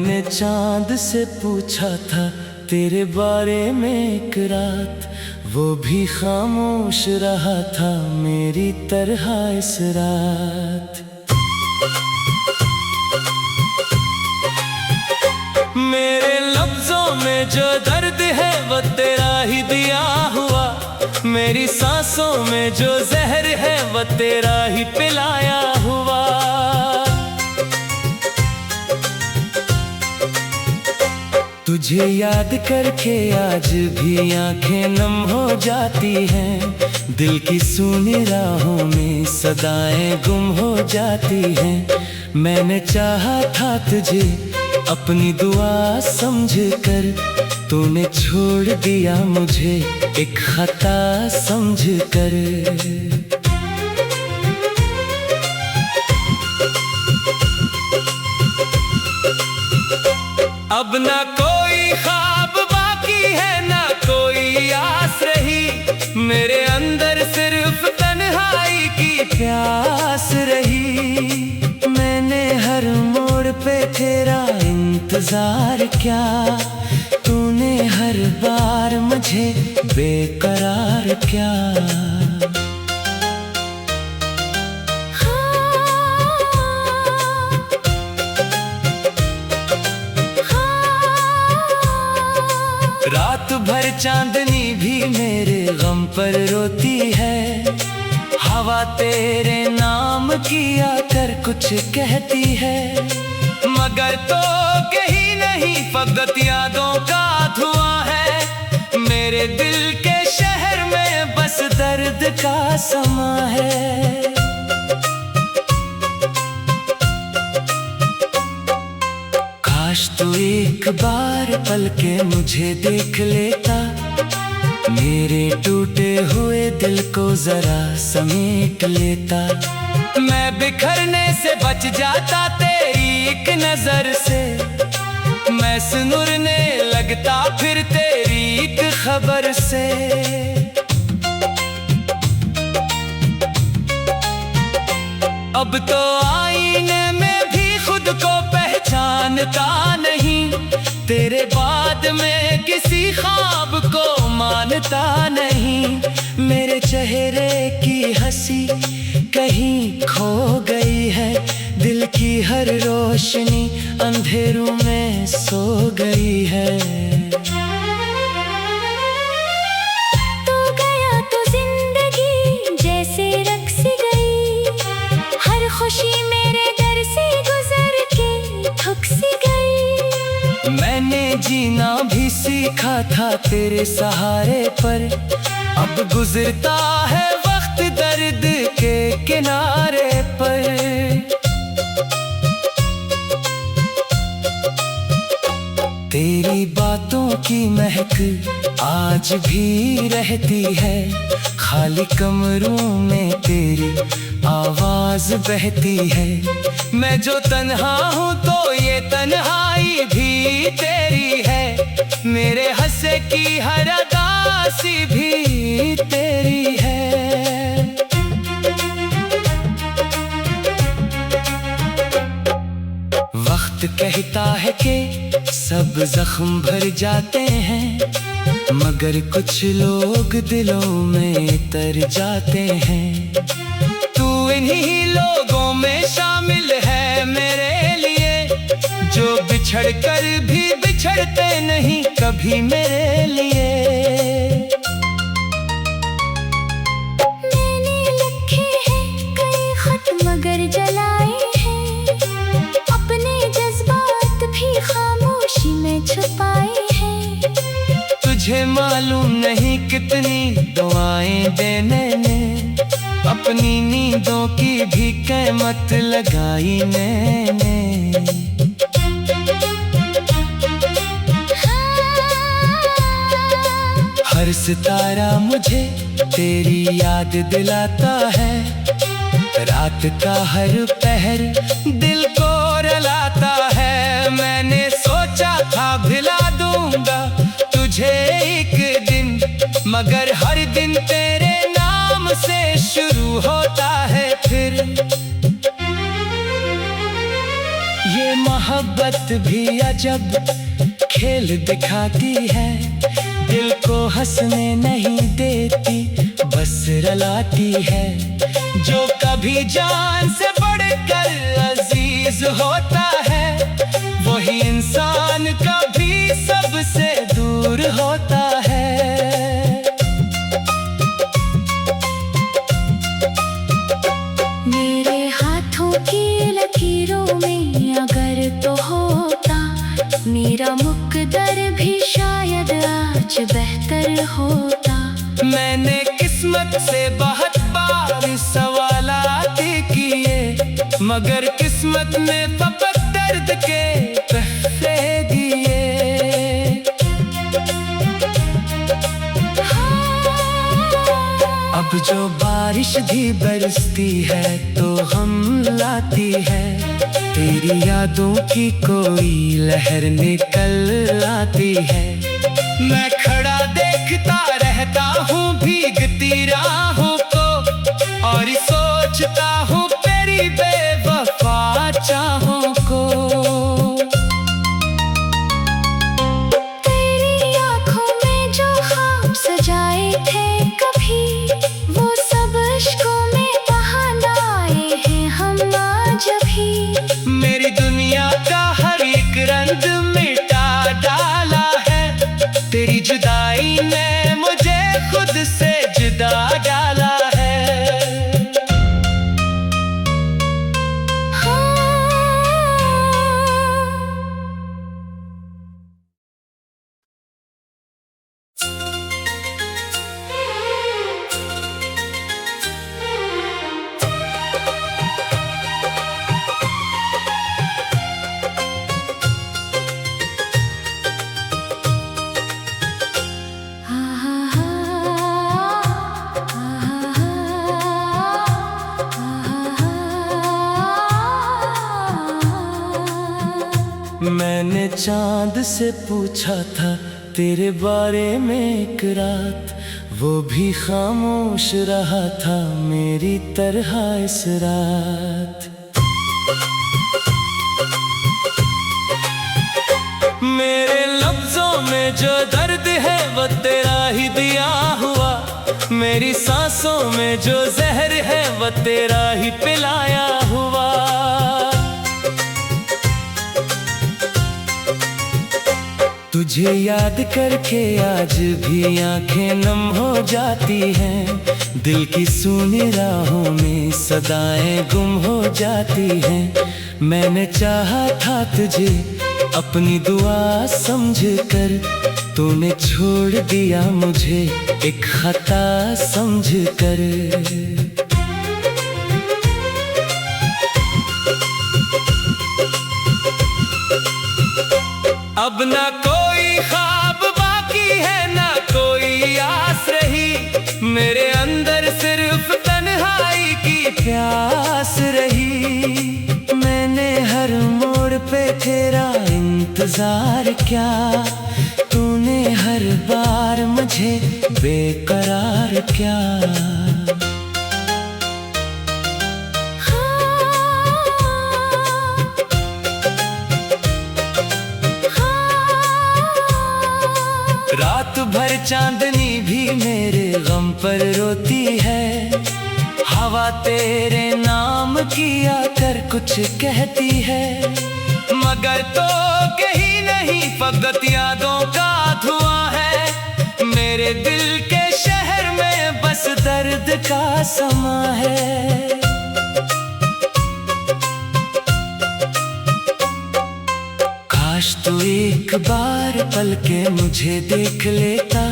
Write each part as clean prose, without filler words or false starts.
मैंने चांद से पूछा था तेरे बारे में एक रात, वो भी खामोश रहा था मेरी तरह इस रात। मेरे लफ्जों में जो दर्द है वो तेरा ही दिया हुआ, मेरी सांसों में जो जहर है वो तेरा ही पिलाया हुआ। तुझे याद करके आज भी आंखें नम हो जाती हैं, दिल की सूनी राहों में सदाएं गुम हो जाती हैं। मैंने चाहा था तुझे अपनी दुआ समझकर, तूने छोड़ दिया मुझे एक खता समझकर। अब ना कोई ख्वाब बाकी है, ना कोई आस रही, मेरे अंदर सिर्फ तन्हाई की प्यास रही। मैंने हर मोड़ पे तेरा इंतजार किया, तूने हर बार मुझे बेकरार किया। रात भर चांदनी भी मेरे गम पर रोती है, हवा तेरे नाम की आकर कुछ कहती है, मगर तो कहीं नहीं फकत यादों का धुआं है। मेरे दिल के शहर में बस दर्द का समा है। काश तू एक बार पल के मुझे देख लेता, मेरे टूटे हुए दिल को जरा समेट लेता। मैं बिखरने से बच जाता तेरी एक नजर से, मैं सुनुरने लगता फिर तेरी एक खबर से। अब तो आईने में भी खुद को पहचानता नहीं, तेरे बाद में किसी ख्वाब को मानता नहीं। मेरे चेहरे की हंसी कहीं खो गई है, दिल की हर रोशनी अंधेरों में सो गई है। तू गया तो जिंदगी जैसे रक़्स गई, हर खुशी मेरे दर से गुजर के थक सी गई। मैंने जीना भी सीखा था तेरे सहारे पर, अब गुजरता है वक्त दर्द के किनारे पर। तेरी बातों की महक आज भी रहती है, खाली कमरों में तेरी आवाज बहती है। मैं जो तन्हा हूँ तो ये तन्हाई भी तेरी है, मेरे हंसे की हर अदासी भी तेरी है। वक्त कहता है कि सब जख्म भर जाते हैं, मगर कुछ लोग दिलों में तर जाते हैं। तू इन्हीं लोगों में शामिल है मेरे लिए, जो बिछड़ कर भी बिछड़ते नहीं कभी मेरे लिए। मैंने लिखे हैं कई खत मगर जलाए हैं, अपने जज्बात भी खामोशी में छुपाए हैं। तुझे मालूम नहीं कितनी दुआएं देने ने, अपनी नींदों की भी कीमत लगाई मैंने। हर सितारा मुझे तेरी याद दिलाता है, रात का हर पहर दिल को रुलाता है। मैंने सोचा था भिला दूंगा तुझे एक दिन, मगर हर दिन तेरे नाम से शुरू होता है फिर। ये मोहब्बत मोहब्बत भी अजब खेल दिखाती है। दिल को हंसने नहीं देती, बस रुलाती है। जो कभी जान से बढ़कर अजीज होता है, वही इंसान कभी सबसे दूर होता है। मेरे हाथों की लकीरों में अगर तो होता मेरा मुकद्दर भी शायद आज बेहतर होता। मैंने किस्मत से बहुत बार सवालात किए, मगर किस्मत ने फकत दर्द के तहफे दिए। अब जो बारिश भी बरसती है तो हम लाती है। तेरी यादों की कोई लहर निकल आती है। मैं खड़ा देखता रहता हूँ भीगती राहों को, और सोचता हूँ तेरी बेवफा चाहों को। तेरी आँखों में जो ख्वाब सजाए थे कभी, वो सब इश्कों में बहा लाए हैं हम आज भी। मेरी दुनिया का हर एक रंग मिटा डाला है। तेरी जुदाई ने मुझे खुद से जुदा डाला है। मैंने चांद से पूछा था तेरे बारे में एक रात, वो भी खामोश रहा था मेरी तरह इस रात। मेरे लफ्जों में जो दर्द है वो तेरा ही दिया हुआ, मेरी सांसों में जो जहर है वो तेरा ही पिलाया हुआ। तुझे याद करके आज भी आंखें नम हो जाती हैं। दिल की सूनी राहों में सदाएं गुम हो जाती हैं। मैंने चाहा था तुझे अपनी दुआ समझकर, तूने छोड़ दिया मुझे एक खता समझकर। अब ना कोई ख्वाब बाकी है, ना कोई आस रही। मेरे अंदर सिर्फ तन्हाई की प्यास रही। मैंने हर मोड़ पे तेरा इंतजार किया, तूने हर बार मुझे बेकरार किया। रात भर चांदनी भी मेरे गम पर रोती है। हवा तेरे नाम की आकर कुछ कहती है, मगर तो कहीं नहीं फकत यादों का धुआं है। मेरे दिल के शहर में बस दर्द का समा है। काश तू एक बार पलके मुझे देख लेता,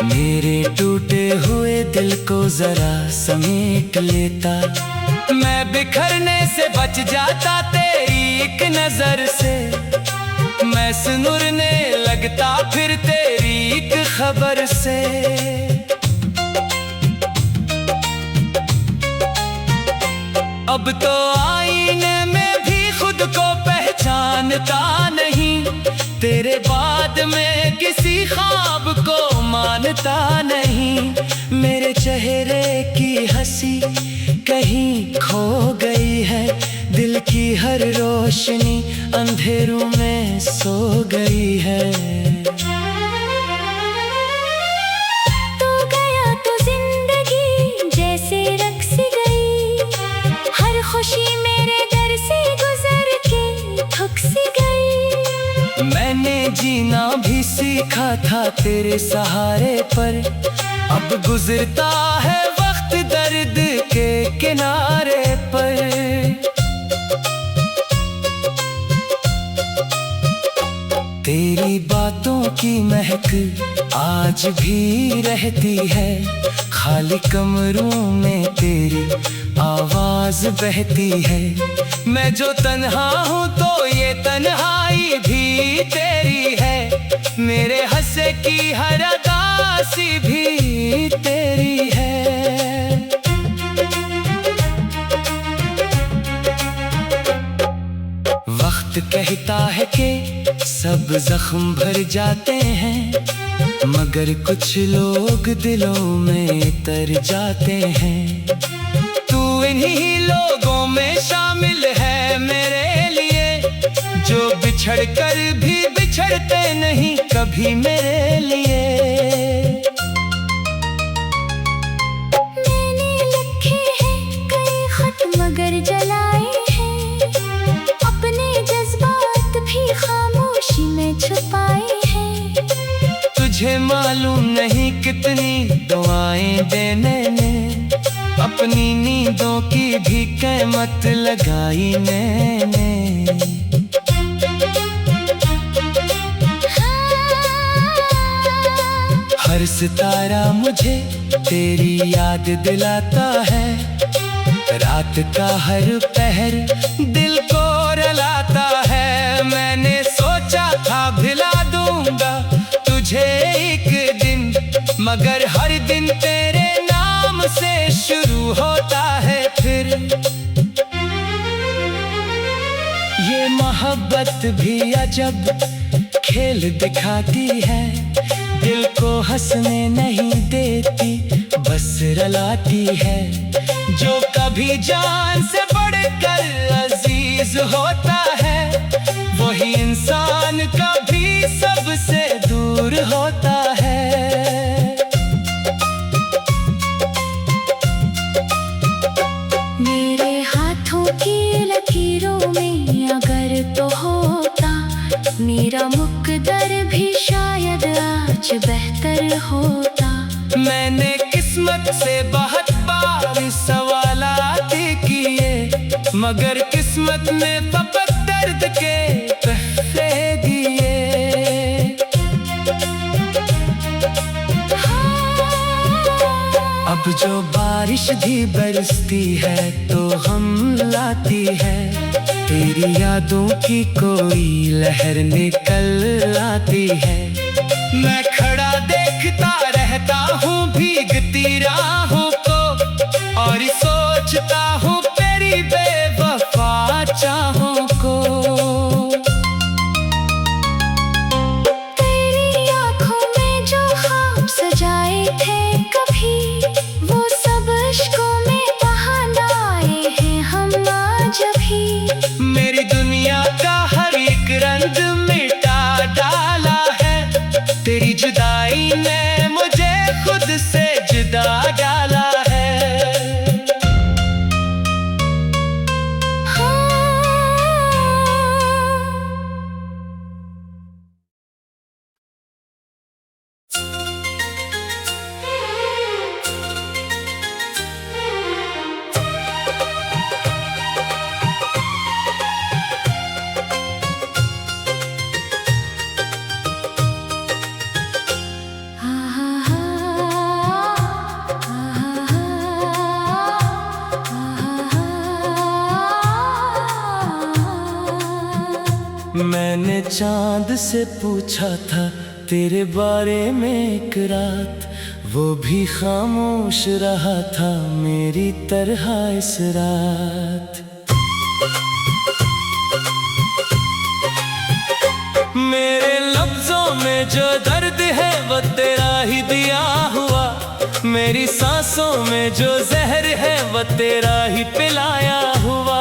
मेरे टूटे हुए दिल को जरा समेट लेता। मैं बिखरने से बच जाता तेरी एक नजर से, मैं सुनने लगता फिर तेरी एक खबर से। अब तो आईने में भी खुद को पहचानता नहीं, तेरे बाद में किसी ख्वाब को मानता नहीं। मेरे चेहरे की हंसी कहीं खो गई है, दिल की की हर रोशनी अंधेरों में सो गई है। तू गया तो जिंदगी जैसे रक़्स गई, हर खुशी मेरे दर से गुजर के थक सी गई। मैंने जीना भी सीखा था तेरे सहारे पर, अब गुजरता है वक्त दर्द के किनारे पर। तेरी बातों की महक आज भी रहती है, खाली कमरों में तेरी आवाज बहती है। मैं जो तन्हा हूँ तो ये तन्हाई भी तेरी है, मेरे हंसे की हर उदासी भी तेरी है। वक्त कहता है कि सब जख्म भर जाते हैं, मगर कुछ लोग दिलों में तर जाते हैं। तू इन्हीं लोगों में शामिल है मेरे लिए, जो बिछड़ कर भी बिछड़ते नहीं कभी मेरे लिए। मैंने लिखे हैं कई खत मगर जलाए हैं, अपने जज्बात भी खामोशी में छुपाए हैं। तुझे मालूम नहीं कितनी दुआएं देने ने अपनी नींदों की भी कीमत लगाई मैंने। हर सितारा मुझे तेरी याद दिलाता है, रात का हर पहर दिल को रुलाता है। मैंने सोचा था भुला दूंगा तुझे एक दिन, मगर हर दिन तेरे नाम से शुरू होता है फिर। ये मोहब्बत भी अजब खेल दिखाती है, दिल को हंसने नहीं देती बस रुलाती है। जो कभी जान से बढ़कर अजीज होता है, वही इंसान कभी सबसे दूर होता है। मेरे हाथों की लकीरों में अगर तो होता मेरा मुकद्दर भी शायद आज बेहतर होता। मैंने किस्मत से बहुत बार सवालात किए, मगर किस्मत ने फकत दर्द के तोहफे दिए। अब जो बारिश भी बरसती है तो हम लाती है, तेरी यादों की कोई लहर निकल आती है। मैं खड़ा देखता रहता हूँ भीगती राहों को, और सोचता हूँ तेरी बेवफा चाहों को। तेरी आँखों में जो ख्वाब सजाए थे कभी, वो सब इश्कों में बहाना आए हैं हम आज भी। मेरी दुनिया का हर एक रंग मिटा डाला है, तेरी जुदाई ने मुझे खुद से जुदा डाला है। मैंने चांद से पूछा था तेरे बारे में एक रात, वो भी खामोश रहा था मेरी तरह इस रात। मेरे लफ्जों में जो दर्द है वो तेरा ही दिया हुआ, मेरी सांसों में जो जहर है वो तेरा ही पिलाया हुआ।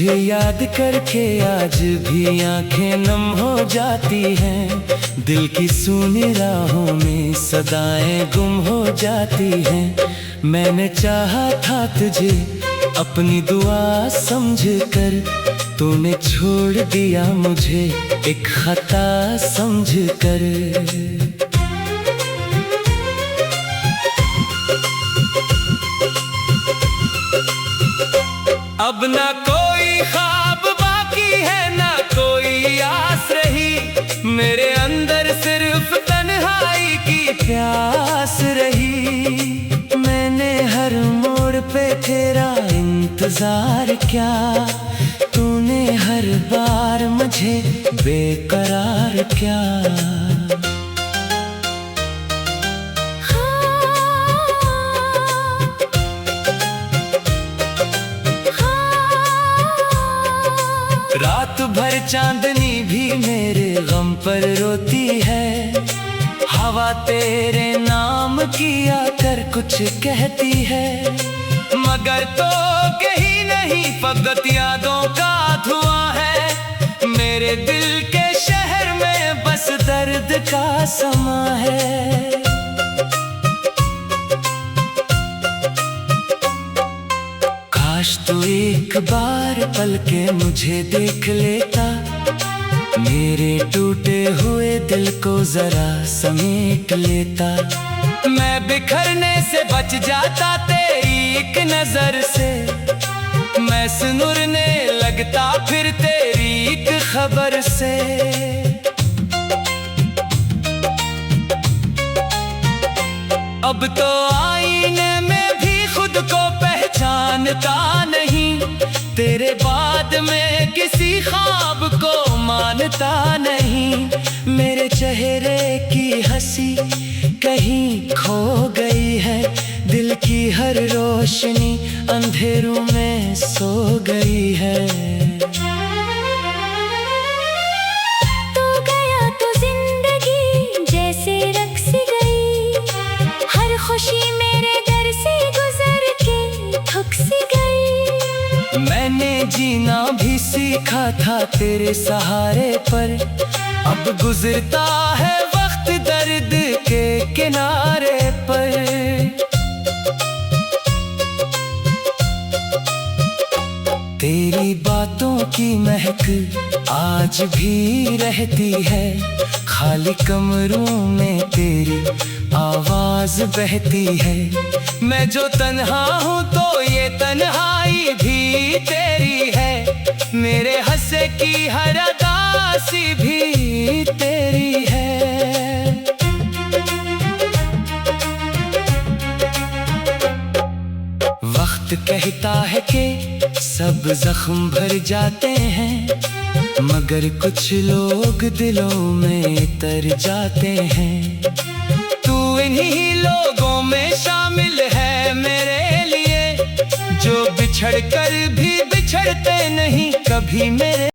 तुझे याद करके आज भी आंखें नम हो जाती हैं। दिल की सूनी राहों में सदाएं गुम हो जाती हैं। मैंने चाहा था तुझे अपनी दुआ समझ कर, तूने छोड़ दिया मुझे एक खता समझ कर। अब ना कोई ख्वाब बाकी है, ना कोई आस रही। मेरे अंदर सिर्फ तन्हाई की प्यास रही। मैंने हर मोड़ पे तेरा इंतजार किया, तूने हर बार मुझे बेकरार किया। रात भर चांदनी भी मेरे गम पर रोती है। हवा तेरे नाम किया कर कुछ कहती है, मगर तो कहीं नहीं फकत यादों का धुआं है। मेरे दिल के शहर में बस दर्द का समा है। काश तू एक बार पल के मुझे देख लेता, मेरे टूटे हुए दिल को जरा समेट लेता। मैं बिखरने से बच जाता तेरी एक नजर से, मैं सुनुरने लगता फिर तेरी एक खबर से। अब तो आईने में भी खुद को पहचानता नहीं, तेरे बाद में किसी ख्वाब को मानता नहीं। मेरे चेहरे की हंसी कहीं खो गई है, दिल की हर रोशनी अंधेरों में सो गई है। तू गया तो जिंदगी जैसे रक़्स गई, हर खुशी मेरे दर से गुजर के थक सी गई। मैंने जीना भी सीखा था तेरे सहारे पर, अब गुजरता है वक्त दर्द के किनारे पर। तेरी बातों की महक आज भी रहती है, खाली कमरों में तेरी आवाज बहती है। मैं जो तन्हा हूँ तो ये तन्हाई भी तेरी है, मेरे हंसे की हर अदासी भी तेरी है। वक्त कहता है कि सब जख्म भर जाते हैं, मगर कुछ लोग दिलों में तर जाते हैं। तू इन्हीं लोगों में शामिल है मेरे लिए, जो बिछड़ कर भी बिछड़ते नहीं कभी मेरे।